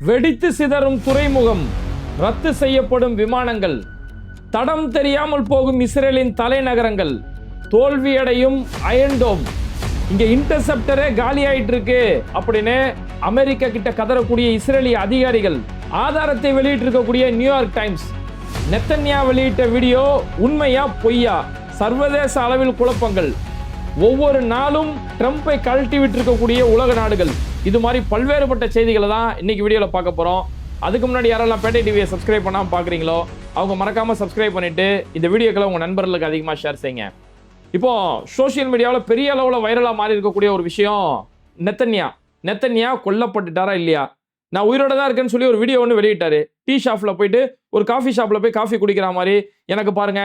வெடித்து சிதறும் துறைமுகம், ரத்து செய்யப்படும் விமானங்கள், தடம் தெரியாமல் போகும் இஸ்ரேலின் தலைநகரங்கள், தோல்வியடையும் அயர்ன் டோம், இங்க இன்டர்செப்டரே காலி ஆயிட்டு இருக்கு அப்படின்னு அமெரிக்கா கிட்ட கதறக்கூடிய இஸ்ரேலிய அதிகாரிகள், ஆதாரத்தை வெளியிட்டு இருக்கக்கூடிய நியூயார்க் டைம்ஸ், நெத்தன்யா வெளியிட்ட வீடியோ உண்மையா பொய்யா, சர்வதேச அளவில் குழப்பங்கள், ஒவ்வொரு நாளும் ட்ரம்பை கழட்டி விட்டுருக்கக்கூடிய உலக நாடுகள், இது மாதிரி பல்வேறுபட்ட செய்திகளை தான் இன்னைக்கு வீடியோவில் பார்க்க போகிறோம். அதுக்கு முன்னாடி யாரெல்லாம் பேட்டை டிவியை சப்ஸ்கிரைப் பண்ணாமல் பார்க்குறீங்களோ அவங்க மறக்காமல் சப்ஸ்கிரைப் பண்ணிவிட்டு இந்த வீடியோக்களை உங்கள் நண்பர்களுக்கு அதிகமாக ஷேர் செய்யுங்க. இப்போ சோஷியல் மீடியாவில் பெரிய அளவில் வைரலாக மாறி இருக்கக்கூடிய ஒரு விஷயம், நெத்தன்யா கொல்லப்பட்டுட்டாரா இல்லையா? நான் உயிரோட தான் இருக்கேன்னு சொல்லி ஒரு வீடியோ ஒன்று வெளியிட்டாரு. டீ ஷாப்பில் போயிட்டு ஒரு காஃபி ஷாப்பில் போய் காஃபி குடிக்கிற மாதிரி, எனக்கு பாருங்க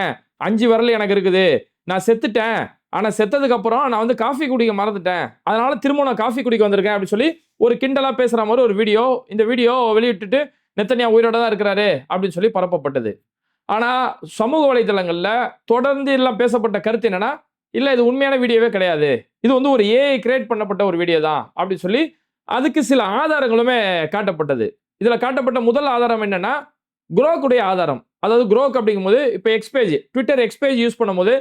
5 விரல் எனக்கு இருக்குது, நான் செத்துட்டேன், ஆனால் செத்ததுக்கு அப்புறம் நான் வந்து காஃபி குடிக்க மறந்துட்டேன், அதனால திரும்ப நான் காஃபி குடிக்க வந்திருக்கேன் அப்படின்னு சொல்லி ஒரு கிண்டலாக பேசுகிற மாதிரி ஒரு வீடியோ, இந்த வீடியோ வெளியிட்டுட்டு நெத்தன்யா உயிரோட தான் இருக்கிறாரு அப்படின்னு சொல்லி பரப்பப்பட்டது. ஆனால் சமூக வலைதளங்களில் தொடர்ந்து எல்லாம் பேசப்பட்ட கருத்து என்னன்னா, இல்லை இது உண்மையான வீடியோவே கிடையாது, இது வந்து ஒரு ஏஐ கிரியேட் பண்ணப்பட்ட ஒரு வீடியோ தான் அப்படின்னு சொல்லி அதுக்கு சில ஆதாரங்களுமே காட்டப்பட்டது. இதில் காட்டப்பட்ட முதல் ஆதாரம் என்னன்னா, குரோக்குடைய ஆதாரம். அதாவது குரோக் அப்படிங்கும்போது இப்போ எக்ஸ்பேஜ், ட்விட்டர் எக்ஸ்பேஜ் யூஸ் பண்ணும்போது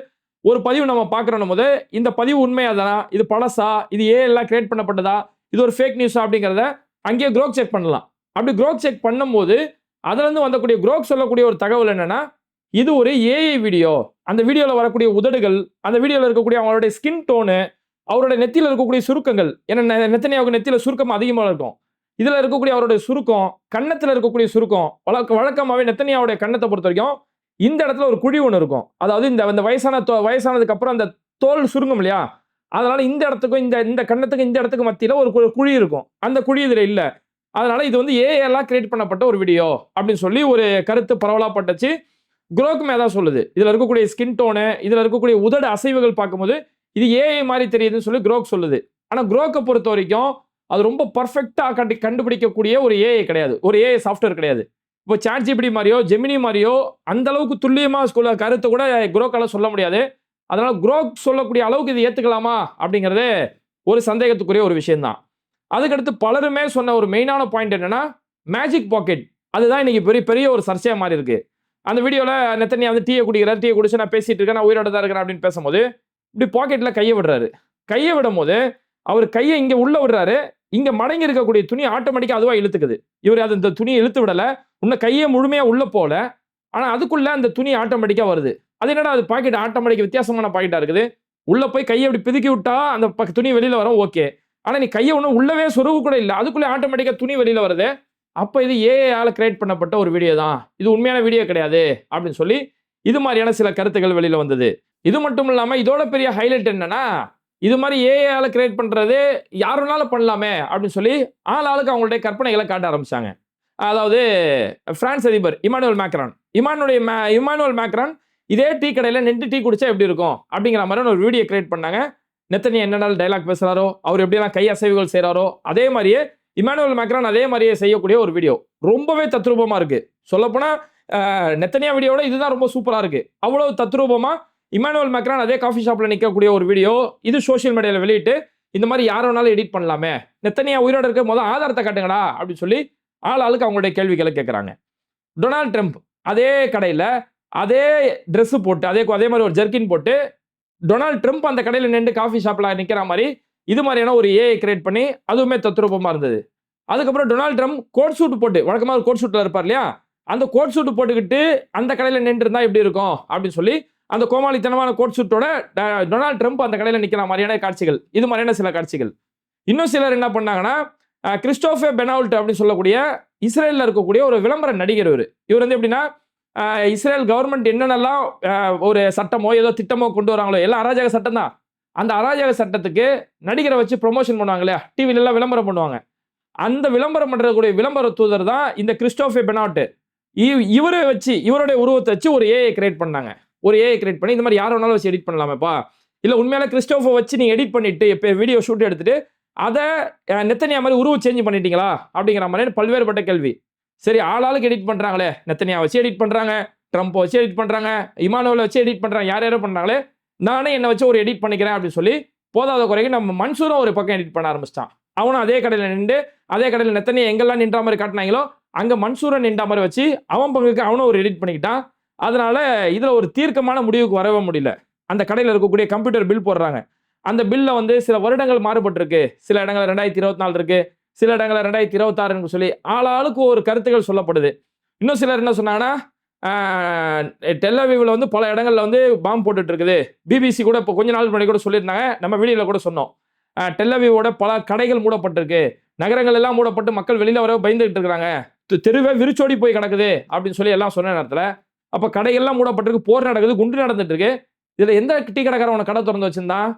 ஒரு பதிவு நம்ம பார்க்குறோம் போது இந்த பதிவு உண்மையா தானா, இது பழசா, இது எல்லாம் கிரியேட் பண்ணப்பட்டதா, இது ஒரு ஃபேக் நியூஸா அப்படிங்கிறத அங்கேயே குரோக் செக் பண்ணலாம். அப்படி குரோக் செக் பண்ணும்போது அதுலேருந்து வந்தக்கூடிய குரோக் சொல்லக்கூடிய ஒரு தகவல் என்னன்னா, இது ஒரு ஏஐ வீடியோ, அந்த வீடியோவில் வரக்கூடிய உதடுகள், அந்த வீடியோவில் இருக்கக்கூடிய அவங்களுடைய ஸ்கின் டோனு, அவருடைய நெத்தியில் இருக்கக்கூடிய சுருக்கங்கள், ஏன்னா நெத்தன்யாவுக்கு நெத்தியில் சுருக்கம் அதிகமாக இருக்கும், இதில் இருக்கக்கூடிய அவருடைய சுருக்கம், கன்னத்தில் இருக்கக்கூடிய சுருக்கம், வழக்கமாகவே நெத்தன்யாவுடைய கன்னத்தை பொறுத்த வரைக்கும் இந்த இடத்துல ஒரு குழி ஒன்று இருக்கும். அதாவது இந்த வயசானதுக்கு அப்புறம் அந்த தோல் சுருங்கும் இல்லையா, அதனால இந்த இடத்துக்கும் இந்த கன்னத்துக்கு இந்த இடத்துக்கு மத்தியில் ஒரு குழி இருக்கும், அந்த குழி இதில் இல்லை, அதனால இது வந்து ஏஐலாம் கிரியேட் பண்ணப்பட்ட ஒரு வீடியோ அப்படின்னு சொல்லி ஒரு கருத்து பரவலாப்பட்டுச்சு. குரோக்குமே தான் சொல்லுது, இதில் இருக்கக்கூடிய ஸ்கின் டோனு, இதில் இருக்கக்கூடிய உதடு அசைவுகள் பார்க்கும்போது இது ஏஐ மாதிரி தெரியுதுன்னு சொல்லி குரோக் சொல்லுது. ஆனால் குரோக்கை பொறுத்த வரைக்கும் அது ரொம்ப பர்ஃபெக்டாக கண்டுபிடிக்கக்கூடிய ஒரு ஏஐ கிடையாது, ஒரு ஏஐ சாஃப்ட்வேர் கிடையாது. இப்போ ChatGPT மாதிரியோ ஜெமினி மாதிரியோ அந்த அளவுக்கு துல்லியமாக கருத்தை கூட குரோக்கால சொல்ல முடியாது. அதனால குரோக் சொல்லக்கூடிய அளவுக்கு இது ஏற்றுக்கலாமா அப்படிங்கிறது ஒரு சந்தேகத்துக்குரிய ஒரு விஷயம்தான். அதுக்கடுத்து பலருமே சொன்ன ஒரு மெயினான பாயிண்ட் என்னன்னா, மேஜிக் பாக்கெட், அதுதான் இன்னைக்கு பெரிய ஒரு சர்ச்சையாக மாறி இருக்கு. அந்த வீடியோவில் நெத்தன்யா வந்து டீயை குடிச்சு நான் பேசிட்டு இருக்கேன், நான் உயிரோட தான் இருக்கிறேன் அப்படின்னு பேசும்போது இப்படி பாக்கெட்டில் கையை விடுறாரு. கையை விடும் போது அவர் கையை இங்கே உள்ள விடுறாரு, இங்கே மடங்கி இருக்கக்கூடிய துணி ஆட்டோமேட்டிக்காக அதுவாக இழுத்துக்குது. இவர் அது இந்த துணியை இழுத்து விடலை, இன்னும் கையை முழுமையாக உள்ள போல, ஆனால் அதுக்குள்ள அந்த துணி ஆட்டோமேட்டிக்காக வருது. அது என்னடா அது பாக்கெட் ஆட்டோமேட்டிக் வித்தியாசமான பாக்கெட்டாக இருக்குது, உள்ள போய் கையை அப்படி பிதுக்கி விட்டா அந்த துணி வெளியில் வரும், ஓகே, ஆனால் நீ கையை ஒன்றும் உள்ளவே சொருவு கூட இல்லை, அதுக்குள்ளே ஆட்டோமேட்டிக்காக துணி வெளியில் வருது, அப்போ இது ஏஐயால் கிரியேட் பண்ணப்பட்ட ஒரு வீடியோ தான், இது உண்மையான வீடியோ கிடையாது அப்படின்னு சொல்லி இது மாதிரியான சில கருத்துக்கள் வெளியில் வந்தது. இது மட்டும் இல்லாமல் இதோட பெரிய ஹைலைட் என்னன்னா, இது மாதிரி ஏஐயால் கிரியேட் பண்ணுறது யாருனாலும் பண்ணலாமே அப்படின்னு சொல்லி ஆளுக்கு அவங்களுடைய கற்பனைகளை காட்ட ஆரம்பிச்சாங்க. அதாவது பிரான்ஸ் அதிபர் இமானுவேல் மேக்ரான் இதே டீ கடையில் நின்று டீ குடிச்சா எப்படி இருக்கும் அப்படிங்கிற மாதிரி ஒரு வீடியோ கிரியேட் பண்ணாங்க. நெத்தன்யா என்னென்ன டைலாக் பேசுறாரோ, அவர் எப்படியெல்லாம் கை அசைவுகள் செய்கிறாரோ, அதே மாதிரியே இமானுவேல் மேக்ரான் அதே மாதிரியே செய்யக்கூடிய ஒரு வீடியோ ரொம்பவே தத்ரூபமாக இருக்கு. சொல்லப்போனால் நெத்தன்யா வீடியோட இதுதான் ரொம்ப சூப்பராக இருக்கு. அவ்வளவு தத்ரூபமாக இமானுவேல் மேக்ரான் அதே காஃபி ஷாப்பில் நிற்கக்கூடிய ஒரு வீடியோ இது சோஷியல் மீடியாவில் வெளியிட்டு இந்த மாதிரி யார் வேணாலும் எடிட் பண்ணலாமே, நெத்தன்யா உயிரோட இருக்க முதல் ஆதாரத்தை காட்டுங்கடா அப்படின்னு சொல்லி ஆளுக்கு அவங்களுடைய கேள்விகளை கேட்குறாங்க. டொனால்ட் ட்ரம்ப் அதே கடையில் அதே ட்ரெஸ்ஸு போட்டு அதே மாதிரி ஒரு ஜெர்கின் போட்டு டொனால்ட் ட்ரம்ப் அந்த கடையில் நின்று காஃபி ஷாப்பில் நிற்கிற மாதிரி இது மாதிரியான ஒரு ஏஐ கிரியேட் பண்ணி அதுவுமே தத்ரூபமாக இருந்தது. அதுக்கப்புறம் டொனால்ட் ட்ரம்ப் கோட் சூட் போட்டு, வழக்கமாக ஒரு கோட் சூட்டில் இருப்பார் இல்லையா, அந்த கோட் சூட் போட்டுக்கிட்டு அந்த கடையில் நின்று இருந்தால் எப்படி இருக்கும் அப்படின்னு சொல்லி அந்த கோமாளித்தனமான கோட் சூட்டோட டொனால்ட் ட்ரம்ப் அந்த கடையில் நிற்கிற மாதிரியான காட்சிகள், இது மாதிரியான சில காட்சிகள். இன்னும் சிலர் என்ன பண்ணாங்கன்னா, கிறிஸ்டோபர் பெனால்ட் அப்படின்னு சொல்லக்கூடிய இஸ்ரேலில் இருக்கக்கூடிய ஒரு விளம்பர நடிகர். இவர் வந்து எப்படின்னா, இஸ்ரேல் கவர்மெண்ட் என்னென்னலாம் ஒரு சட்டமோ ஏதோ திட்டமோ கொண்டு வராங்களோ எல்லாம் அராஜக சட்டம் தான், அந்த அராஜக சட்டத்துக்கு நடிகரை வச்சு ப்ரொமோஷன் பண்ணுவாங்க இல்லையா, டிவிலெல்லாம் விளம்பரம் பண்ணுவாங்க, அந்த விளம்பரம் பண்ணுறக்கூடிய விளம்பர தூதர் தான் இந்த கிறிஸ்டோபர் பெனால்ட். இவரை வச்சு இவருடைய உருவத்தை வச்சு ஒரு ஏஐ கிரியேட் பண்ணாங்க. ஒரு ஏஐ கிரியேட் பண்ணி இந்த மாதிரி யார் வேணாலும் வச்சு எடிட் பண்ணலாமேப்பா, இல்லை உண்மையில கிறிஸ்டோபர் வச்சு நீங்கள் எடிட் பண்ணிட்டு இப்போ வீடியோ ஷூட் எடுத்துட்டு அதை நெத்தன்யா மாதிரி உருவ சேஞ்ச் பண்ணிட்டீங்களா அப்படிங்கிற மாதிரி பல்வேறுபட்ட கேள்வி. சரி, ஆளுக்கு எடிட் பண்ணுறாங்களே, நெத்தன்யா வச்சு எடிட் பண்ணுறாங்க, ட்ரம்ப்பை வச்சு எடிட் பண்ணுறாங்க, இமானுவேலை வச்சு எடிட் பண்ணுறாங்க, யாரோ பண்ணுறாங்களே, நானே என்னை வச்சு ஒரு எடிட் பண்ணிக்கிறேன் அப்படின்னு சொல்லி போதாத குறைக்கு நம்ம மன்சூரும் ஒரு பக்கம் எடிட் பண்ண ஆரம்பிச்சிட்டான். அவனும் அதே கடையில் நின்று அதே கடையில் நெத்தனியா எங்கெல்லாம் நின்ற மாதிரி காட்டினாங்களோ அங்க மன்சூரை நின்ற மாதிரி வச்சு அவன் பங்குக்கு அவனும் ஒரு எடிட் பண்ணிக்கிட்டான். அதனால இதுல ஒரு தீர்க்கமான முடிவுக்கு வரவே முடியல. அந்த கடையில் இருக்கக்கூடிய கம்ப்யூட்டர் பில் போடுறாங்க. அந்த பில்ல வந்து சில வருடங்கள் மாறுபட்டிருக்கு. சில இடங்கள் 2024 இருக்கு, சில இடங்கள் 2026 சொல்லி ஆளாளுக்கு ஒரு கருத்துக்கள் சொல்லப்படுது. இன்னும் சிலர் என்ன சொன்னாங்கன்னா, டெல்-அவிவ்ல வந்து பல இடங்கள்ல வந்து பாம்பு போட்டுட்டு இருக்குது. பிபிசி கூட இப்போ கொஞ்ச நாள் முன்னாடி கூட சொல்லியிருந்தாங்க, நம்ம வீடியோல கூட சொன்னோம். டெல்-அவிவோட பல கடைகள் மூடப்பட்டிருக்கு, நகரங்கள் எல்லாம் மூடப்பட்டு மக்கள் வெளியில வர பயந்துகிட்டு இருக்காங்க, தெருவே விரிச்சோடி போய் கிடக்குது அப்படின்னு சொல்லி எல்லாம் சொன்ன நேரத்தில் அப்ப கடைகள்லாம் மூடப்பட்டிருக்கு, போர் நடக்குது, குண்டு நடந்துட்டு இருக்கு. இதுல எந்த டீ கடைக்காரன் உனக்கு கடை திறந்து வச்சிருந்தான்?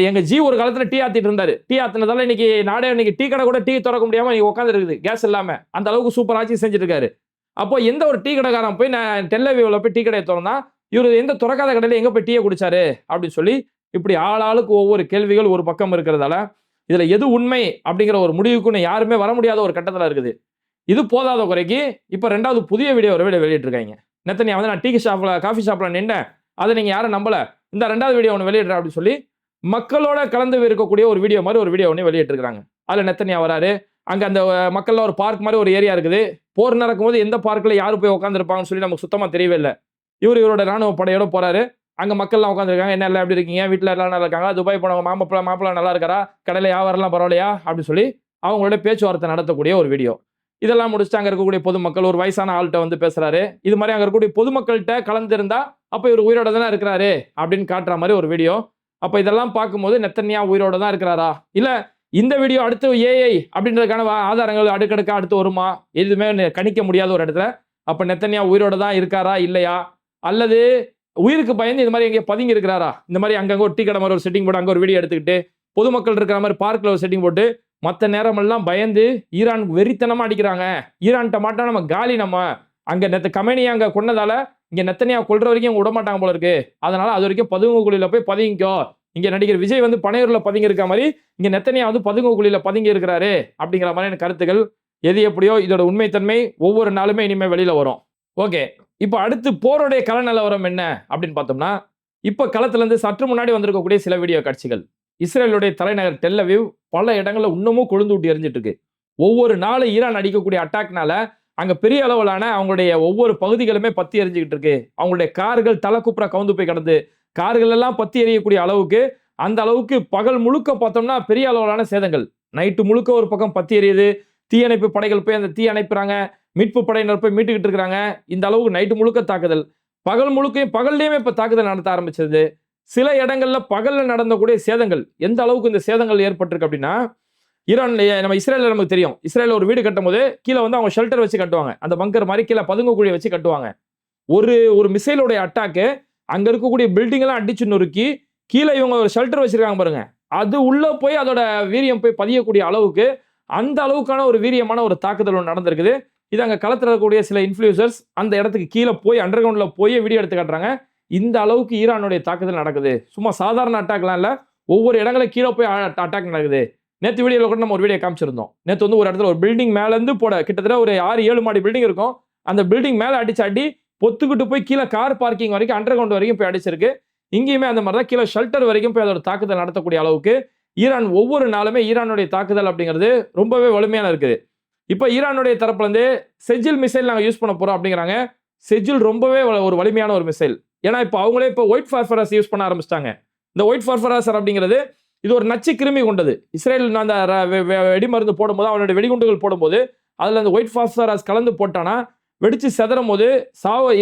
எங்க ஜி ஒரு காலத்துல டீ ஆத்திட்டு இருந்தாரு. டீ ஆத்தினதால இன்னைக்கு நாடே இன்னைக்கு டீ கடை கூட டீ திறக்க முடியாம நீங்க உட்கார்ந்து இருக்குது கேஸ் இல்லாம. அந்த அளவுக்கு சூப்பர் ஆட்சி செஞ்சுட்டு இருக்காரு. அப்போ எந்த ஒரு டீ கடைக்காரன் போய் நான் டெல்-அவிவ்ல போய் டீ கடையை திறந்தா இவர் எந்த திறக்காத கடையில எங்க போய் டீயை குடிச்சாரு அப்படின்னு சொல்லி இப்படி ஆளாளுக்கு ஒவ்வொரு கேள்விகள் ஒரு பக்கம் இருக்கிறதால இதுல எது உண்மை அப்படிங்கிற ஒரு முடிவுக்குன்னு யாருமே வர முடியாத ஒரு கட்டத்துல இருக்குது. இது போதாத குறைக்கு இப்ப ரெண்டாவது புதிய வீடியோ ஒரு வீடியோ வெளியிட்டிருக்காங்க. நெத்தனியா வந்து நான் டீ ஷாப்ல காஃபி ஷாப்ல நின்றேன், அதை நீங்க யாரும் நம்பல, இந்த ரெண்டாவது வீடியோ ஒன்று வெளியிடுறேன் அப்படின்னு சொல்லி மக்களோட கலந்து இருக்கக்கூடிய ஒரு வீடியோ மாதிரி ஒரு வீடியோ ஒன்று வெளியிட்டிருக்காங்க. அதுல நெத்தனியா வராரு. அங்க அந்த மக்கள்ல ஒரு பார்க் மாதிரி ஒரு ஏரியா இருக்குது. போர் நடக்கும்போது எந்த பார்க்ல யாரு போய் உட்காந்துருப்பாங்கன்னு சொல்லி நமக்கு சுத்தமா தெரியவே இல்லை. இவரோட ராணுவ படையோட போறாரு. அங்க மக்கள்லாம் உட்காந்துருக்காங்க. என்ன எல்லாம் எப்படி இருக்கீங்க, வீட்டுல எல்லாம் நல்லா இருக்காங்க, துபாய் போனவங்க மாப்பிள்ள நல்லா இருக்காரா, கடையில வியாபாரம்லாம் பரவாயில்லையா அப்படின்னு சொல்லி அவங்களோட பேச்சுவார்த்தை நடத்தக்கூடிய ஒரு வீடியோ. இதெல்லாம் முடிச்சுட்டு அங்க இருக்கக்கூடிய பொதுமக்கள் ஒரு வயசான ஆள்கிட்ட வந்து பேசுறாரு. இது மாதிரி அங்க இருக்கக்கூடிய பொதுமக்கள்கிட்ட கலந்திருந்தா அப்ப இவர் உயிரோட தானே இருக்கிறாரு அப்படின்னு காட்டுற மாதிரி ஒரு வீடியோ. அப்ப இதெல்லாம் பார்க்கும்போது நெத்தனியா உயிரோட தான் இருக்கிறாரா, இல்ல இந்த வீடியோ அடுத்து ஏஐ அப்படின்றதுக்கான ஆதாரங்கள் அடுக்கடுக்கா அடுத்து வருமா, எதுவுமே கணிக்க முடியாத ஒரு இடத்துல. அப்ப நெத்தனியா உயிரோட தான் இருக்காரா இல்லையா, அல்லது உயிருக்கு பயந்து இந்த மாதிரி எங்கேயோ பதுங்கி இருக்கிறாரா, இந்த மாதிரி அங்கங்க ஒரு டீ கடை மாதிரி ஒரு செட்டிங் போட்டு அங்க ஒரு வீடியோ எடுத்துக்கிட்டு பொதுமக்கள் இருக்கிற மாதிரி பார்க்ல ஒரு செட்டிங் போட்டு மற்ற நேரமெல்லாம் பயந்து ஈரான் வெறித்தனமா அடிக்கிறாங்க, ஈரான்கிட்ட மாட்டா நம்ம காலி, நம்ம அங்க கமேனி அங்க கொன்னதால இங்க நெத்தனியா கொல்ற வரைக்கும் விட மாட்டாங்க போல இருக்கு, அதனால அது வரைக்கும் பதுங்கு குழியில போய் பதுங்கிக்கோ, இங்க நடிகர் விஜய் வந்து பனையூர்ல பதுங்கி இருக்க மாதிரி இங்க நெத்தனியா வந்து பதுங்கு குழியில பதுங்கி இருக்கிறாரு அப்படிங்கிற மாதிரியான கருத்துக்கள். எது எப்படியோ இதோட உண்மைத்தன்மை ஒவ்வொரு நாளுமே இனிமே வெளியில வரும். ஓகே, இப்ப அடுத்து போருடைய கள நிலவரம் என்ன அப்படின்னு பார்த்தோம்னா, இப்ப களத்துல இருந்து சற்று முன்னாடி வந்திருக்கக்கூடிய சில வீடியோ காட்சிகள். இஸ்ரேலுடைய தலைநகர் டெல்-அவிவ் பல இடங்கள்ல இன்னமும் கொழுந்து விட்டு எரிஞ்சிட்டு இருக்கு. ஒவ்வொரு நாளும் ஈரான் அடிக்கக்கூடிய அட்டாக்னால அங்க பெரிய அளவிலான அவங்களுடைய ஒவ்வொரு பகுதிகளுமே பத்தி எரிஞ்சுக்கிட்டு இருக்கு. அவங்களுடைய கார்கள் தலைக்குப்புற கவுந்து போய் கிடந்து கார்கள் எல்லாம் பத்தி எரியக்கூடிய அளவுக்கு, அந்த அளவுக்கு பகல் முழுக்க பார்த்தோம்னா பெரிய அளவிலான சேதங்கள். நைட்டு முழுக்க ஒரு பக்கம் பத்தி எரியுது, தீயணைப்பு படைகள் போய் அந்த தீ அணைப்புறாங்க, மீட்பு படையினர் போய் மீட்டுக்கிட்டு இருக்கிறாங்க. இந்த அளவுக்கு நைட்டு முழுக்க தாக்குதல், பகல் முழுக்கையும் பகல்லையுமே இப்ப தாக்குதல் நடத்த ஆரம்பிச்சது. சில இடங்கள்ல பகல்ல நடந்தக்கூடிய சேதங்கள் எந்த அளவுக்கு இந்த சேதங்கள் ஏற்பட்டிருக்கு அப்படின்னா, ஈரான் நம்ம இஸ்ரேல்ல நமக்கு தெரியும், இஸ்ரேல்ல ஒரு வீடு கட்டும் போது கீழே வந்து அவங்க ஷெல்டர் வச்சு கட்டுவாங்க, அந்த பங்கர் மாதிரி கீழே பதுங்கு குழியை வச்சு கட்டுவாங்க. ஒரு மிசைலோட அட்டாக்கு அங்க இருக்கக்கூடிய பில்டிங் எல்லாம் அடிச்சு நொறுக்கி கீழே இவங்க ஒரு ஷெல்டர் வச்சிருக்காங்க பாருங்க, அது உள்ள போய் அதோட வீரியம் போய் பதியக்கூடிய அளவுக்கு அந்த அளவுக்கான ஒரு வீரியமான ஒரு தாக்குதல் ஒன்று நடந்திருக்குது. இது அங்க களத்தில் இருக்கக்கூடிய சில இன்ஃப்ளூயன்சர்ஸ் அந்த இடத்துக்கு கீழே போய் அண்டர் கிரவுண்ட்ல போய் வீடியோ எடுத்து காட்டுறாங்க. இந்த அளவுக்கு ஈரானுடைய தாக்குதல் நடக்குது. சும்மா சாதாரண அட்டாக்லாம் இல்ல, ஒவ்வொரு இடங்களும் கீழே போய் அட்டாக் நடக்குது. நேற்று வீடியோல கூட நம்ம ஒரு வீடியோ காமிச்சிருந்தோம். நேற்று வந்து ஒரு இடத்துல ஒரு பில்டிங் மேல இருந்து கிட்டத்தட்ட ஒரு 6-7 மாடி பில்டிங் இருக்கும், அந்த பில்டிங் மேல அடிச்சு அடி பொத்துக்கிட்டு போய் கீழே கார் பார்க்கிங் வரைக்கும் அண்டர் கிரவுண்ட் வரைக்கும் போய் அடிச்சிருக்கு. இங்கேயுமே அந்த மாதிரி தான் கீழே ஷெல்டர் வரைக்கும் போய் அதோட தாக்குதல் நடத்தக்கூடிய அளவுக்கு ஈரான் ஒவ்வொரு நாளுமே ஈரானுடைய தாக்குதல் அப்படிங்கிறது ரொம்பவே வலிமையான இருக்குது. இப்போ ஈரானுடைய தரப்புல இருந்து செஜில் மிசைல் நாங்கள் யூஸ் பண்ண போறோம் அப்படிங்கிறாங்க. செஜில் ரொம்பவே ஒரு வலிமையான ஒரு மிசைல். ஏன்னா இப்போ அவங்களே இப்போ ஒயிட் ஃபாஸ்பரஸ் யூஸ் பண்ண ஆரம்பிச்சிட்டாங்க. இந்த ஒயிட் ஃபாஸ்பரஸ் அப்படிங்கிறது இது ஒரு நச்சு கிருமி கொண்டது. இஸ்ரேல் அந்த வெடிமருந்து போடும்போது அவனுடைய வெடிகுண்டுகள் போடும்போது அதுல அந்த ஒயிட் ஃபாஸ்பரஸ் கலந்து போட்டானா வெடிச்சு செதறும் போது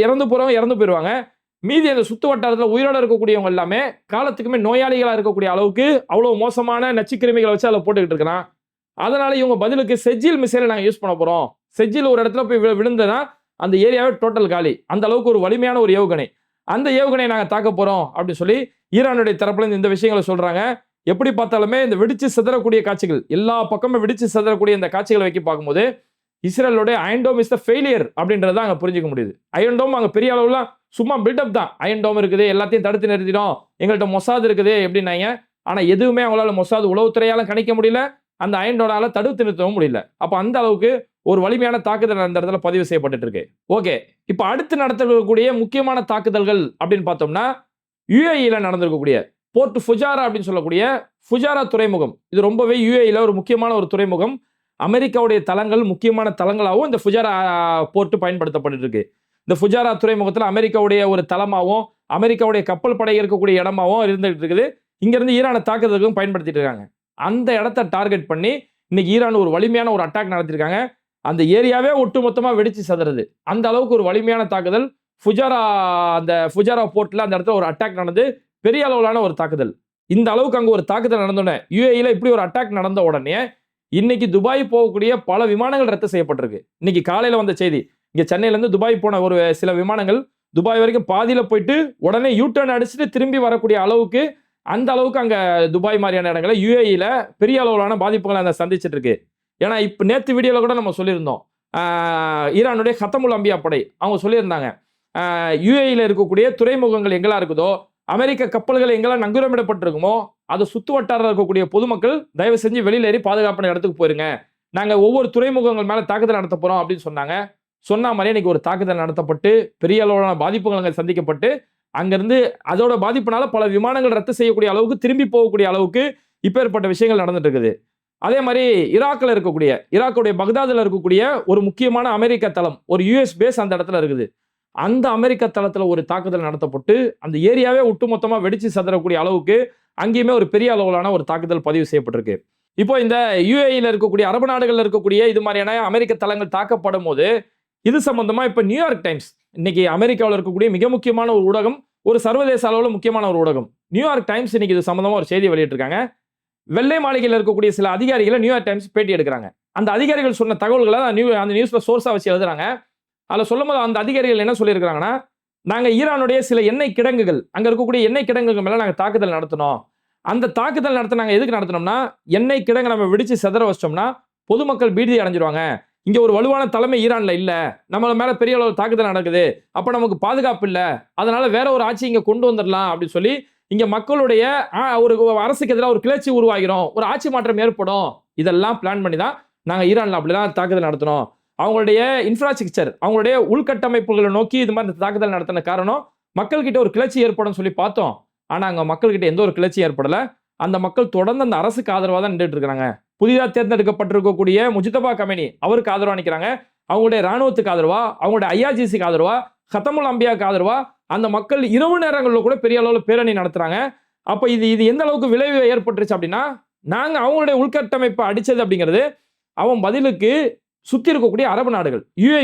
இறந்து போறவங்க இறந்து போயிடுவாங்க. மீதி அந்த சுத்து வட்டாரத்தில் உயிரோட இருக்கக்கூடியவங்க எல்லாமே காலத்துக்குமே நோயாளிகளா இருக்கக்கூடிய அளவுக்கு அவ்வளவு மோசமான நச்சுக்கிருமிகளை வச்சு அதில் போட்டுக்கிட்டு இருக்கிறான். அதனால இவங்க பதிலுக்கு செஜில் மிசைலை நாங்கள் யூஸ் பண்ண போறோம். செஜில் ஒரு இடத்துல போய் விழுந்ததுன்னா அந்த ஏரியாவே டோட்டல் காலி. அந்த அளவுக்கு ஒரு வலிமையான ஒரு ஏவுகணை, அந்த ஏவுகணையை நாங்கள் தாக்க போறோம் அப்படின்னு சொல்லி ஈரானுடைய தரப்புல இந்த விஷயங்களை சொல்றாங்க. எப்படி பார்த்தாலுமே இந்த வெடிச்சு சிதறக்கூடிய காட்சிகள், எல்லா பக்கமும் வெடிச்சு சிதறக்கூடிய இந்த காட்சிகளை வைக்க பார்க்கும்போது இஸ்ரேலோட iron dome is the failure அப்படின்றத அங்க புரிஞ்சுக்க முடியுது. அயன் டோம் அங்க பெரிய அளவுல சும்மா பில்டப் தான். அயன் டோம் இருக்குது, எல்லாத்தையும் தடுத்து நிறுத்திடும், எங்கள்கிட்ட மொசாது இருக்குது எப்படின்னாங்க. ஆனா எதுவுமே அவங்களால மொசாது உளவுத்துறையால கணிக்க முடியல, அந்த அயன் டோனால தடுத்து நிறுத்தவும் முடியல. அப்ப அந்த அளவுக்கு ஒரு வலிமையான தாக்குதல் அந்த இடத்துல பதிவு செய்யப்பட்டு இருக்கு. ஓகே, இப்ப அடுத்து நடத்தக்கூடிய முக்கியமான தாக்குதல்கள் அப்படின்னு பார்த்தோம்னா யுஏஇல நடந்திருக்கக்கூடிய போர்ட் ஃபுஜாரா அப்படின்னு சொல்லக்கூடிய ஃபுஜாரா துறைமுகம் இது ரொம்பவே யுஏஇல ஒரு முக்கியமான ஒரு துறைமுகம். அமெரிக்காவுடைய தளங்கள் முக்கியமான தளங்களாகவும் இந்த ஃபுஜாரா போர்ட் பயன்படுத்தப்பட்டு இருக்கு. இந்த ஃபுஜாரா துறைமுகத்தில் அமெரிக்காவுடைய ஒரு தளமாகவும் அமெரிக்காவுடைய கப்பல் படை இருக்கக்கூடிய இடமாகவும் இருந்துகிட்டு இருக்குது. இங்கிருந்து ஈரானை தாக்குதலுக்கும் பயன்படுத்திட்டு இருக்காங்க. அந்த இடத்த டார்கெட் பண்ணி இன்னைக்கு ஈரான் ஒரு வலிமையான ஒரு அட்டாக் நடத்திருக்காங்க. அந்த ஏரியாவே ஒட்டுமொத்தமா வெடிச்சு சதுருது. அந்த அளவுக்கு ஒரு வலிமையான தாக்குதல் அந்த ஃபுஜாரா போர்ட்ல அந்த இடத்துல ஒரு அட்டாக் நடந்து பெரிய அளவிலான ஒரு தாக்குதல். இந்த அளவுக்கு அங்க ஒரு தாக்குதல் நடந்தோடனே யுஏஇல இப்படி ஒரு அட்டாக் நடந்த உடனே இன்னைக்கு துபாய் போகக்கூடிய பல விமானங்கள் ரத்து செய்யப்பட்டிருக்கு. இன்னைக்கு காலையில வந்த செய்தி. இங்க சென்னையில இருந்து துபாய் போன ஒரு சில விமானங்கள் துபாய் வரைக்கும் பாதியில போயிட்டு உடனே யூ டர்ன் அடிச்சுட்டு திரும்பி வரக்கூடிய அளவுக்கு அந்த அளவுக்கு அங்க துபாய் மாதிரியான இடங்களை யுஏஇல பெரிய அளவிலான பாதிப்புகளை அந்த சந்திச்சிட்டு இருக்கு. ஏன்னா இப்ப நேத்து வீடியோல கூட நம்ம சொல்லியிருந்தோம். ஈரானுடைய ஹத்தமுல் அம்பியா படை அவங்க சொல்லியிருந்தாங்க யுஏஇல இருக்கக்கூடிய துறைமுகங்கள் எங்கெல்லாம் இருக்குதோ அமெரிக்க கப்பல்கள் எங்கெல்லாம் நங்கூரமிடப்பட்டிருக்குமோ அதை சுத்து வட்டாரம் இருக்கக்கூடிய பொதுமக்கள் தயவு செஞ்சு வெளியில ஏறி பாதுகாப்பான இடத்துக்கு போயிருங்க. நாங்க ஒவ்வொரு துறைமுகங்கள் மேல தாக்குதல் நடத்த போறோம் அப்படின்னு சொன்னாங்க. சொன்ன மாதிரி இன்னைக்கு ஒரு தாக்குதல் நடத்தப்பட்டு பெரிய அளவிலான பாதிப்புகள் சந்திக்கப்பட்டு அங்கிருந்து அதோட பாதிப்புனால பல விமானங்கள் ரத்து செய்யக்கூடிய அளவுக்கு திரும்பி போகக்கூடிய அளவுக்கு இப்பேற்பட்ட விஷயங்கள் நடந்துட்டு இருக்குது. அதே மாதிரி ஈராக்குடைய பக்தாதுல இருக்கக்கூடிய ஒரு முக்கியமான அமெரிக்க தளம் ஒரு யுஎஸ் பேஸ் அந்த இடத்துல இருக்குது. அந்த அமெரிக்க தளத்துல ஒரு தாக்குதல் நடத்தப்பட்டு அந்த ஏரியாவே ஒட்டுமொத்தமா வெடிச்சு சதறக்கூடிய அளவுக்கு அங்கேயுமே ஒரு பெரிய அளவிலான ஒரு தாக்குதல் பதிவு செய்யப்பட்டிருக்கு. இப்போ இந்த யுஏஇல இருக்கக்கூடிய அரபு நாடுகள்ல இருக்கக்கூடிய இது மாதிரியான அமெரிக்க தளங்கள் தாக்கப்படும் போது இது சம்பந்தமா இப்ப நியூயார்க் டைம்ஸ் இன்னைக்கு அமெரிக்காவில் இருக்கக்கூடிய மிக முக்கியமான ஒரு ஊடகம், ஒரு சர்வதேச அளவில் முக்கியமான ஒரு ஊடகம் நியூயார்க் டைம்ஸ் இன்னைக்கு இது சம்பந்தமா ஒரு செய்தி வெளியிட்டிருக்காங்க. வெள்ளை மாளிகையில் இருக்கக்கூடிய சில அதிகாரிகளை நியூயார்க் டைம்ஸ் பேட்டி எடுக்கிறாங்க. அந்த அதிகாரிகள் சொன்ன தகவல்களை அந்த நியூஸ்ல சோர்ஸா வச்சு எழுதுறாங்க. அதுல சொல்லும் போது அந்த அதிகாரிகள் என்ன சொல்லியிருக்காங்கன்னா, நாங்க ஈரானுடைய சில எண்ணெய் கிடங்குகள் அங்க இருக்கக்கூடிய எண்ணெய் கிடங்குகள் மேல நாங்க தாக்குதல் நடத்தினோம். அந்த தாக்குதல் நாங்க எதுக்கு நடத்தினோம்னா எண்ணெய் கிடங்கு நம்ம வெடிச்சு செதற வச்சோம்னா பொதுமக்கள் பீதி அடைஞ்சிருவாங்க. இங்க ஒரு வலுவான தலைமை ஈரான்ல இல்ல, நம்ம மேல பெரிய அளவு தாக்குதல் நடக்குது, அப்ப நமக்கு பாதுகாப்பு இல்ல, அதனால வேற ஒரு ஆட்சி இங்க கொண்டு வந்துடலாம் அப்படின்னு சொல்லி இங்க மக்களுடைய ஒரு அரசுக்கு எதிராக ஒரு கிளர்ச்சி உருவாகிறோம், ஒரு ஆட்சி மாற்றம் ஏற்படும், இதெல்லாம் பிளான் பண்ணி தான் நாங்க ஈரான்ல அப்படிதான் தாக்குதல் நடத்தினோம். அவங்களுடைய இன்ஃப்ராஸ்ட்ரக்சர் அவங்களுடைய உள்கட்டமைப்புகளை நோக்கி இது மாதிரி தாக்குதல் நடத்தின காரணம் மக்கள் கிட்ட ஒரு கிளர்ச்சி ஏற்படும் சொல்லி பார்த்தோம். ஆனா அங்க மக்கள் கிட்ட எந்த ஒரு கிளர்ச்சி ஏற்படல. அந்த மக்கள் தொடர்ந்து அந்த அரசுக்கு ஆதரவாக தான் நின்றுட்டு இருக்காங்க. புதிதாக தேர்ந்தெடுக்கப்பட்டிருக்கக்கூடிய முஜ்தபா கமேனி அவருக்கு ஆதரவா நிற்கிறாங்க. அவங்களுடைய ராணுவத்துக்கு ஆதரவா, அவங்களுடைய ஐஆர்ஜிசிக்கு ஆதரவா, ஹத்தமுல் அம்பியாவுக்கு ஆதரவா அந்த மக்கள் இரவு நேரங்களில் கூட பெரிய அளவில் பேரணி நடத்துறாங்க. அப்ப இது எந்த அளவுக்கு விளைவு ஏற்பட்டுருச்சு அப்படின்னா, நாங்க அவங்களுடைய உள்கட்டமைப்பை அடிச்சது அப்படிங்கிறது அவன் பதிலுக்கு சுத்தி இருக்கக்கூடிய அரபு நாடுகள்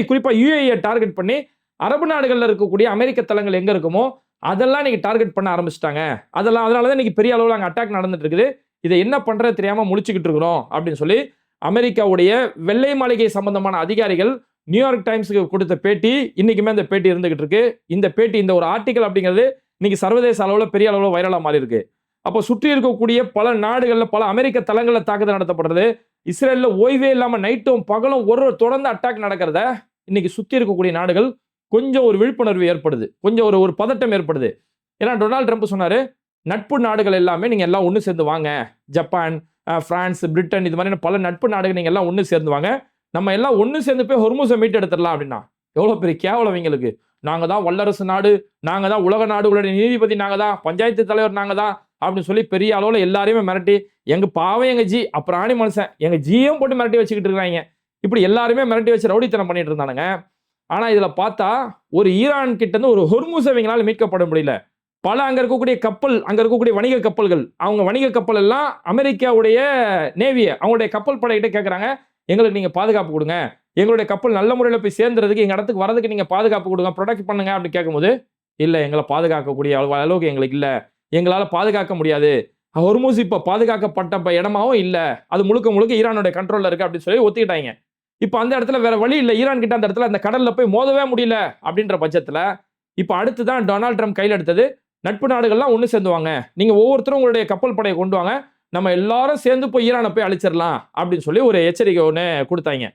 குறிப்பா யுஏஇயை டார்கெட் பண்ணி அரபு நாடுகள்ல இருக்கக்கூடிய அமெரிக்க தளங்கள் எங்க இருக்குமோ அதெல்லாம் இன்னைக்கு டார்கெட் பண்ண ஆரம்பிச்சிட்டாங்க. அதனாலதான் இன்னைக்கு பெரிய அளவில் அங்கே அட்டாக் நடந்துட்டு இருக்குது. இதை என்ன பண்றது தெரியாம முழிச்சுக்கிட்டு இருக்கிறோம் அப்படின்னு சொல்லி அமெரிக்காவுடைய வெள்ளை மாளிகை சம்பந்தமான அதிகாரிகள் நியூயார்க் டைம்ஸுக்கு கொடுத்த பேட்டி இன்னைக்குமே அந்த பேட்டி இருந்துகிட்டு இருக்கு. இந்த பேட்டி இந்த ஒரு ஆர்டிகல் அப்படிங்கிறது இன்னைக்கு சர்வதேச அளவில் பெரிய அளவில் வைரலா மாறி இருக்கு. அப்போ சுற்றி இருக்கக்கூடிய பல நாடுகள்ல பல அமெரிக்க தளங்கள்ல தாக்குதல் நடத்தப்படுறது, இஸ்ரேல்ல ஓய்வே இல்லாம நைட்டும் பகலும் ஒரு தொடர்ந்து அட்டாக் நடக்கிறத இன்னைக்கு சுற்றி இருக்கக்கூடிய நாடுகள் கொஞ்சம் ஒரு விழிப்புணர்வு ஏற்படுது, கொஞ்சம் ஒரு பதட்டம் ஏற்படுது. ஏன்னா டொனால்டு ட்ரம்ப் சொன்னாரு, நட்பு நாடுகள் எல்லாமே நீங்க எல்லாம் ஒன்று சேர்ந்து வாங்க, ஜப்பான், பிரான்ஸ், பிரிட்டன் இது மாதிரி பல நட்பு நாடுகள் நீங்க எல்லாம் ஒன்று சேர்ந்து வாங்க, நம்ம எல்லாம் ஒன்று சேர்ந்து போய் ஹொர்முஸை மீட்டு எடுத்துடலாம் அப்படின்னா எவ்வளவு பெரிய கேவலம் இவங்களுக்கு. நாங்க தான் வல்லரசு நாடு, நாங்க தான் உலக நாடுகளுடைய நீதிபதி, நாங்க தான் பஞ்சாயத்து தலைவர், நாங்க தான் அப்படின்னு சொல்லி பெரிய அளவில் எல்லாரையுமே மிரட்டி, எங்க பாவம் எங்க ஜி அப்புறம் ஆணி மனுஷன் எங்க ஜியும் போட்டு மிரட்டி வச்சுக்கிட்டு இருக்காங்க. இப்படி எல்லாருமே மிரட்டி வச்சு ரவுடித்தனம் பண்ணிட்டு இருந்தானுங்க. ஆனா இதுல பார்த்தா ஒரு ஈரான் கிட்ட இருந்து ஒரு ஹொர்முஸ் அவங்களால மீட்கப்பட முடியல. பல அங்க இருக்கக்கூடிய கப்பல், அங்க இருக்கக்கூடிய வணிக கப்பல்கள், அவங்க வணிக கப்பல் எல்லாம் அமெரிக்காவுடைய நேவியை அவங்களுடைய கப்பல் படையிட்ட கேட்கறாங்க, எங்களுக்கு நீங்க பாதுகாப்பு கொடுங்க, எங்களுடைய கப்பல் நல்ல முறையில் போய் சேர்ந்துறதுக்கு எங்க இடத்துக்கு வரதுக்கு நீங்க பாதுகாப்பு கொடுங்க, ப்ரொடெக்ட் பண்ணுங்க அப்படின்னு கேட்கும்போது, இல்ல எங்களை பாதுகாக்கக்கூடிய அளவுக்கு எங்களுக்கு இல்ல, எங்களால பாதுகாக்க முடியாது, ஹொர்முஸ் இப்ப பாதுகாக்கப்பட்ட இடமாவும் இல்ல, அது முழுக்க ஈரானுடைய கண்ட்ரோல்ல இருக்கு அப்படின்னு சொல்லி ஒத்துக்கிட்டாங்க. இப்ப அந்த இடத்துல வேற வழி இல்ல, ஈரான் கிட்ட அந்த இடத்துல அந்த கடல்ல போய் மோதவே முடியல அப்படின்ற பட்சத்துல இப்ப அடுத்துதான் டொனால்டு ட்ரம்ப் கையில் எடுத்தது, நட்பு நாடுகள்லாம் ஒன்று சேர்ந்துவாங்க, நீங்க ஒவ்வொருத்தரும் உங்களுடைய கப்பல் படையை கொண்டு வாங்க, நம்ம எல்லாரும் சேர்ந்து போய் ஈரானை போய் அழிச்சிடலாம் அப்படின்னு சொல்லி ஒரு எச்சரிக்கை ஒன்று கொடுத்தாங்க.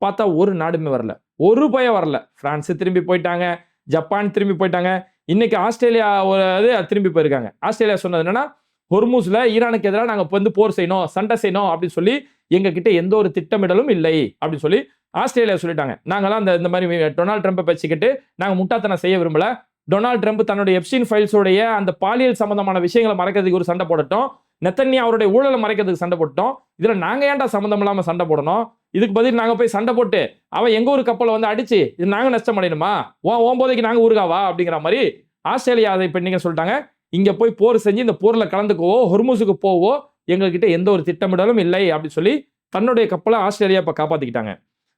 பார்த்தா ஒரு நாடுமே வரல, ஒரு பயம் வரல. பிரான்ஸ் திரும்பி போயிட்டாங்க, ஜப்பான் திரும்பி போயிட்டாங்க, இன்னைக்கு ஆஸ்திரேலியா திரும்பி போயிருக்காங்க. ஆஸ்திரேலியா சொன்னது என்னன்னா, ஹொர்முஸ்ல ஈரானுக்கு எதிராக நாங்க வந்து போர் செய்யணும், சண்டை செய்யணும் அப்படின்னு சொல்லி எங்க கிட்ட எந்த ஒரு திட்டமிடலும் இல்லை அப்படின்னு சொல்லி ஆஸ்திரேலியா சொல்லிட்டாங்க. நாங்களாம் இந்த மாதிரி டொனால்டு ட்ரம்ப்பை வச்சுக்கிட்டு நாங்க முட்டாத்தனம் செய்ய விரும்பல. டொனால்டு ட்ரம்ப் தன்னுடைய எப்ஸ்டீன் ஃபைல்ஸோடைய அந்த பாலியல் சம்பந்தமான விஷயங்களை மறைக்கிறதுக்கு ஒரு சண்டை போடட்டும், நெத்தன்யாஹு அவருடைய ஊழலை மறைக்கிறதுக்கு சண்டை போட்டோம். இதுல நாங்க ஏன்டா சம்மந்தம் இல்லாம சண்டை போடணும்? இதுக்கு பதில் நாங்க போய் சண்டை போட்டு அவன் எங்க ஊர் கப்பலை வந்து அடிச்சு இது நாங்க நஷ்டம் அடையணுமா? போதைக்கு நாங்க ஊருகாவா அப்படிங்கிற மாதிரி ஆஸ்திரேலியா அதை இப்ப நீங்க சொல்லிட்டாங்க. இங்க போய் போர் செஞ்சு இந்த போர்ல கலந்துக்கவோ ஹொர்முஸுக்கு போவோ எங்ககிட்ட எந்த ஒரு திட்டமிடலும் இல்லை அப்படின்னு சொல்லி தன்னுடைய கப்பலை ஆஸ்திரேலியா இப்ப காப்பாத்திக்கிட்டாங்க.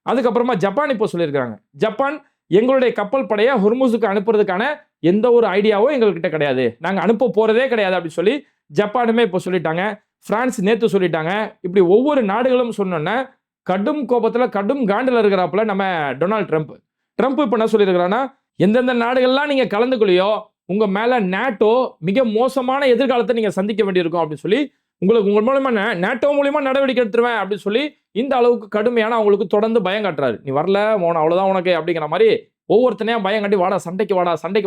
அதுக்கப்புறமா ஜப்பான் இப்போ சொல்லியிருக்காங்க, ஜப்பான் எங்களுடைய கப்பல் படையை ஹொர்முஸுக்கு அனுப்புறதுக்கான எந்த ஒரு ஐடியாவும் எங்ககிட்ட கிடையாது, நாங்க அனுப்ப போறதே கிடையாது அப்படின்னு சொல்லி ஜப்பானுமே இப்போ சொல்லிட்டாங்க. பிரான்ஸ் நேத்து சொல்லிட்டாங்க. இப்படி ஒவ்வொரு நாடுகளும் சொன்னோன்னா கடும் கோபத்துல கடும் காண்டில் இருக்கிறாப்புல நம்ம டொனால்ட் ட்ரம்ப் இப்ப என்ன சொல்லியிருக்கிறான்னா, எந்தெந்த நாடுகள்லாம் நீங்க கலந்துக்கலையோ உங்க மேல நேட்டோ மிக மோசமான எதிர்காலத்தை நீங்க சந்திக்க வேண்டியிருக்கும் அப்படின்னு சொல்லி உங்க மூலமா நேட்டோ மூலியமா நடவடிக்கை எடுத்துருவேன் அப்படின்னு சொல்லி இந்த அளவுக்கு கடுமையான அவங்களுக்கு தொடர்ந்து பயம் காட்டுறாரு. நீ வரல அவ்வளவுதான் உனக்கு அப்படிங்கிற மாதிரி ஒவ்வொருத்தனையும் பயம் காட்டி வாடா சண்டைக்கு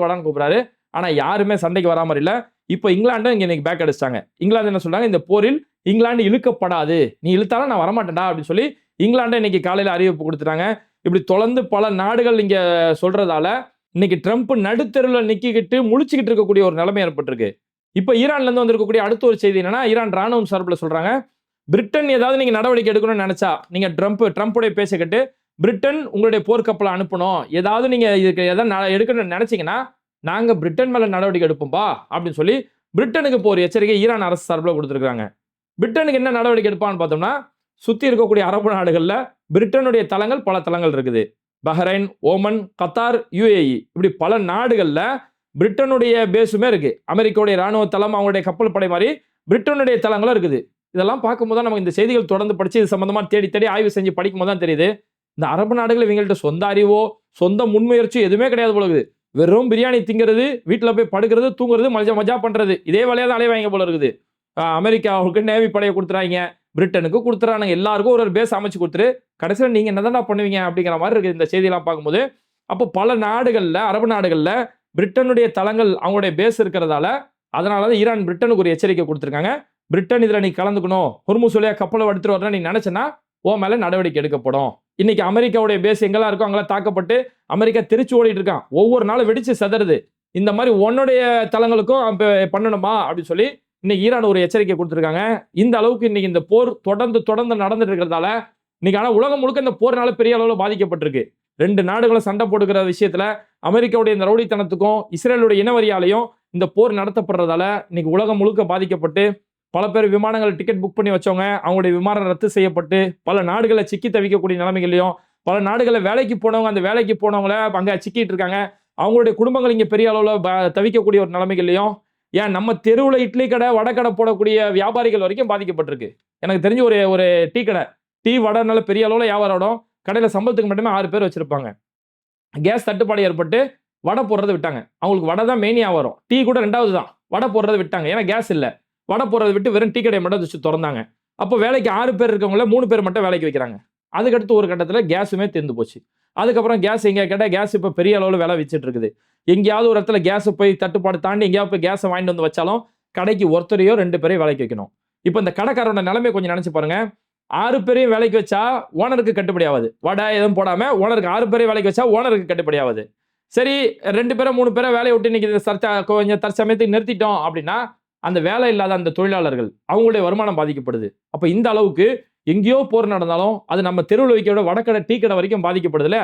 வாடான்னு கூப்பிடுறாரு. ஆனா யாருமே சண்டைக்கு வராம இல்ல. இப்போ இங்கிலாந்து இங்க இன்னைக்கு பேக் அடிச்சிட்டாங்க. இங்கிலாந்து என்ன சொல்றாங்க, இந்த போரில் இங்கிலாந்து இழுக்கப்படாது, நீ இழுத்தாலும் நான் வரமாட்டேன்டா அப்படின்னு சொல்லி இங்கிலாந்து இன்னைக்கு காலையில அறிவிப்பு கொடுத்துட்டாங்க. இப்படி தொடர்ந்து பல நாடுகள் இங்க சொல்றதால இன்னைக்கு ட்ரம்ப் நடுத்தெருவில் நிக்கிக்கிட்டு முழிச்சுக்கிட்டு இருக்கக்கூடிய ஒரு நிலைமை ஏற்பட்டிருக்கு. இப்ப ஈரான்ல இருந்து வந்திருக்கக்கூடிய அடுத்த ஒரு செய்தி என்னன்னா, ஈரான் ராணுவம் சார்பில் சொல்றாங்க, பிரிட்டன் ஏதாவது நீங்க நடவடிக்கை எடுக்கணும்னு நினைச்சா நீங்க ட்ரம்ப்புடைய பேசிக்கிட்டு பிரிட்டன் உங்களுடைய போர்க்கப்பலை அனுப்பணும், ஏதாவது நீங்க இதுக்கு எதாவது எடுக்கணும்னு நினைச்சீங்கன்னா நாங்க பிரிட்டன் மேல நடவடிக்கை எடுப்போம்பா அப்படின்னு சொல்லி பிரிட்டனுக்கு இப்போ ஒரு எச்சரிக்கை ஈரான் அரசு சார்பில் கொடுத்துருக்காங்க. பிரிட்டனுக்கு என்ன நடவடிக்கை எடுப்பான்னு பார்த்தோம்னா, சுத்தி இருக்கக்கூடிய அரபு நாடுகள்ல பிரிட்டனுடைய தளங்கள் பல தளங்கள் இருக்குது. பஹ்ரைன், ஓமன், கத்தார், UAE இப்படி பல நாடுகள்ல பிரிட்டனுடைய பேஸுமே இருக்கு. அமெரிக்காவுடைய ராணுவ தளம், அவங்களுடைய கப்பல் படை மாதிரி பிரிட்டனுடைய தளங்களும் இருக்குது. இதெல்லாம் பார்க்கும்போது தான் நமக்கு இந்த செய்திகள் தொடர்ந்து படிச்சு இது சம்பந்தமா தேடி ஆய்வு செஞ்சு படிக்கும் போது தான் தெரியுது, இந்த அரபு நாடுகள் இவங்கள்ட்ட சொந்த அறிவோ சொந்த முன்முயற்சி எதுவுமே கிடையாது போல இருக்குது. வெறும் பிரியாணி திங்கிறது, வீட்டில் போய் படுக்கிறது, தூங்குறது, மஜா பண்றது, இதே வேலையா தான் அலைவாங்க போல இருக்குது. அமெரிக்காவுக்கு நேவி படையை கொடுத்துறாங்க, பிரிட்டனுக்கு கொடுத்துறாங்க, எல்லாருக்கும் ஒரு பேஸ் அமைச்சு கொடுத்துரு, கடைசியில் நீங்க என்னதான் பண்ணுவீங்க அப்படிங்கிற மாதிரி இருக்குது இந்த செய்தியெல்லாம் பார்க்கும்போது. அப்போ பல நாடுகள்ல, அரபு நாடுகள்ல பிரிட்டனுடைய தளங்கள் அவங்களுடைய பேஸ் இருக்கிறதால அதனாலதான் ஈரான் பிரிட்டனுக்கு ஒரு எச்சரிக்கை கொடுத்துருக்காங்க. பிரிட்டன் இதுல நீ கலந்துக்கணும், ஹொர்முஸ் வழியா கப்பலை எடுத்துட்டு வரணும் நீ நினைச்சனா ஓ மேல நடவடிக்கை எடுக்கப்படும். இன்னைக்கு அமெரிக்காவுடைய பேஸ் எங்கெல்லாம் இருக்கோ அங்கெல்லாம் தாக்கப்பட்டு அமெரிக்கா திருச்சி ஓடிட்டு இருக்கான், ஒவ்வொரு நாளும் வெடிச்சு செதறுது. இந்த மாதிரி உன்னுடைய தளங்களுக்கும் பண்ணணுமா அப்படின்னு சொல்லி இன்னைக்கு ஈரான் ஒரு எச்சரிக்கை கொடுத்துருக்காங்க. இந்த அளவுக்கு இன்னைக்கு இந்த போர் தொடர்ந்து நடந்துட்டு இருக்கிறதால இன்னைக்கு ஆனா உலகம் முழுக்க இந்த போர்னால பெரிய அளவுல பாதிக்கப்பட்டிருக்கு. ரெண்டு நாடுகளும் சண்டை போட்டுக்கிற விஷயத்துல அமெரிக்காவுடைய இந்த ரவுடித்தனத்துக்கும் இஸ்ரேலுடைய இனவரியாலையும் இந்த போர் நடத்தப்படுறதால இன்னைக்கு உலகம் முழுக்க பாதிக்கப்பட்டு பல பேர் விமானங்கள் டிக்கெட் புக் பண்ணி வச்சவங்க அவங்களுடைய விமானம் ரத்து செய்யப்பட்டு பல நாடுகளை சிக்கி தவிக்கக்கூடிய நிலைமைகளையும், பல நாடுகளில் வேலைக்கு போனவங்க அந்த வேலைக்கு போனவங்கள அங்க சிக்கிட்டு இருக்காங்க, அவங்களுடைய குடும்பங்கள் இங்க பெரிய அளவில் தவிக்கக்கூடிய ஒரு நிலைமைகளையும், ஏன் நம்ம தெருவில் இட்லி கடை வடை கடை போடக்கூடிய வியாபாரிகள் வரைக்கும் பாதிக்கப்பட்டிருக்கு. எனக்கு தெரிஞ்சு ஒரு டீ கடை, டீ வடைனால பெரிய அளவில் வியாபாரம், கடையில் சம்பளத்துக்கு மட்டுமே 6 பேர் வச்சிருப்பாங்க. கேஸ் தட்டுப்பாடு ஏற்பட்டு வடை போடுறதை விட்டாங்க. அவங்களுக்கு வடை தான் மெயின் வியாபாரம், டீ கூட 2வது தான். வடை போடுறதை விட்டாங்க, ஏன்னா கேஸ் இல்லை. வடை போடுறதை விட்டு வெறும் டீ கடையை மட்டும் வச்சு திறந்தாங்க. அப்போ வேலைக்கு 6 பேர் இருக்கவங்கள 3 பேர் மட்டும் வேலைக்கு வைக்கிறாங்க. அதுக்கடுத்து ஒரு கட்டத்தில் கேஸுமே தீர்ந்து போச்சு. அதுக்கப்புறம் கேஸ் எங்கே கேட்டால் கேஸ் இப்போ பெரிய அளவில் விலை வச்சுட்டு இருக்குது. எங்கேயாவது ஒரு இடத்துல கேஸ் போய் தட்டுப்பாடு தாண்டி எங்கேயாவது போய் கேஸை வாங்கிட்டு வந்து வச்சாலும் கடைக்கு ஒருத்தரையோ 2 பேரையும் வேலைக்கு வைக்கணும். இப்போ இந்த கடைக்காரோட நிலைமை கொஞ்சம் நினைச்சு பாருங்க. 6 பேரையும் வேலைக்கு வச்சா ஓனருக்கு கட்டுப்படி ஆகாது. வடை எதுவும் போடாம ஓனருக்கு 6 பேரையும் வேலைக்கு வச்சா ஓனருக்கு கட்டுப்படி ஆகாது. சரி 2 பேரை 3 பேரை வேலையை விட்டு இன்னைக்கு கொஞ்சம் தற்சமயத்துக்கு நிறுத்திட்டோம் அப்படின்னா அந்த வேலை இல்லாத அந்த தொழிலாளர்கள் அவங்களுடைய வருமானம் பாதிக்கப்படுது. அப்ப இந்த அளவுக்கு எங்கேயோ போர் நடந்தாலும் அது நம்ம தெருவில் வைக்க வடக்கடை டீ கடை வரைக்கும் பாதிக்கப்படுதுல.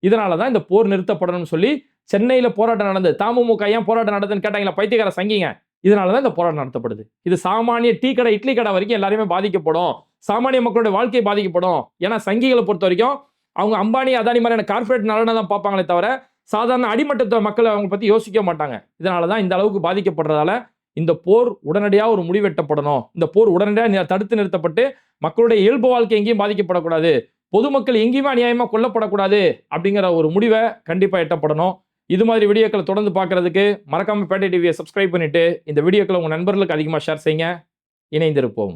இதனாலதான் இந்த போர் நிறுத்தப்படணும்னு சொல்லி சென்னையில போராட்டம் நடந்து, தமுமுக ஏன் போராட்டம் நடந்ததுன்னு கேட்டாங்களா பைத்தியக்கார சங்கிங்க, இதனாலதான் இந்த போராட்டம் நடத்தப்படுது. இது சாமானிய டீ கடை இட்லி கடை வரைக்கும் எல்லாருமே பாதிக்கப்படும், சாமானிய மக்களுடைய வாழ்க்கை பாதிக்கப்படும். ஏன்னா சங்கிகளை பொறுத்த வரைக்கும் அவங்க அம்பானி அதானி மாதிரியான கார்பரேட் நலனை தான் பார்ப்பாங்களே தவிர சாதாரண அடிமட்ட மக்களை அவங்க பத்தி யோசிக்க மாட்டாங்க. இதனாலதான் இந்த அளவுக்கு பாதிக்கப்படுறதால இந்த போர் உடனடியாக ஒரு முடிவெட்டப்படணும். இந்த போர் உடனடியாக தடுத்து நிறுத்தப்பட்டு மக்களுடைய இயல்பு வாழ்க்கை எங்கேயும் பாதிக்கப்படக்கூடாது, பொதுமக்கள் எங்கேயுமே அநியாயமா கொல்லப்படக்கூடாது அப்படிங்கிற ஒரு முடிவை கண்டிப்பா எட்டப்படணும். இது மாதிரி வீடியோக்களை தொடர்ந்து பார்க்கறதுக்கு மறக்காம பேட்டை டிவியை சப்ஸ்கிரைப் பண்ணிட்டு இந்த வீடியோக்களை உங்க நண்பர்களுக்கு அதிகமாக ஷேர் செய்யுங்க. இணைந்திருப்போம்.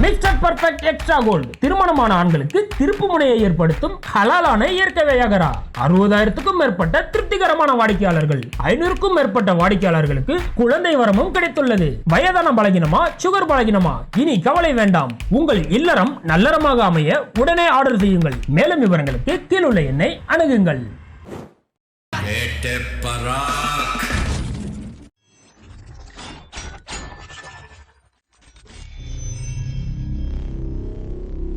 மிஸ்டர் பர்ஃபெக்ட் எக்ஸ்ட்ரா கோல்டு திருமணமான ஆண்களுக்கு திருப்பு முனையை ஏற்படுத்தும் ஹலாலான இயற்கை வியாகரா. 60,000க்கும் மேற்பட்ட திருப்திகரமான வாடிக்கையாளர்கள், 500க்கும் மேற்பட்ட வாடிக்கையாளர்களுக்கு குழந்தை வரமும் கிடைத்துள்ளது. வயதான பலகினமா, சுகர் பலகினமா, இனி கவலை வேண்டாம். உங்கள் இல்லறம் நல்லறமாக அமைய உடனே ஆர்டர் செய்யுங்கள். மேலும் விவரங்களுக்கு கீழுள்ள எண்ணை அணுகுங்கள்.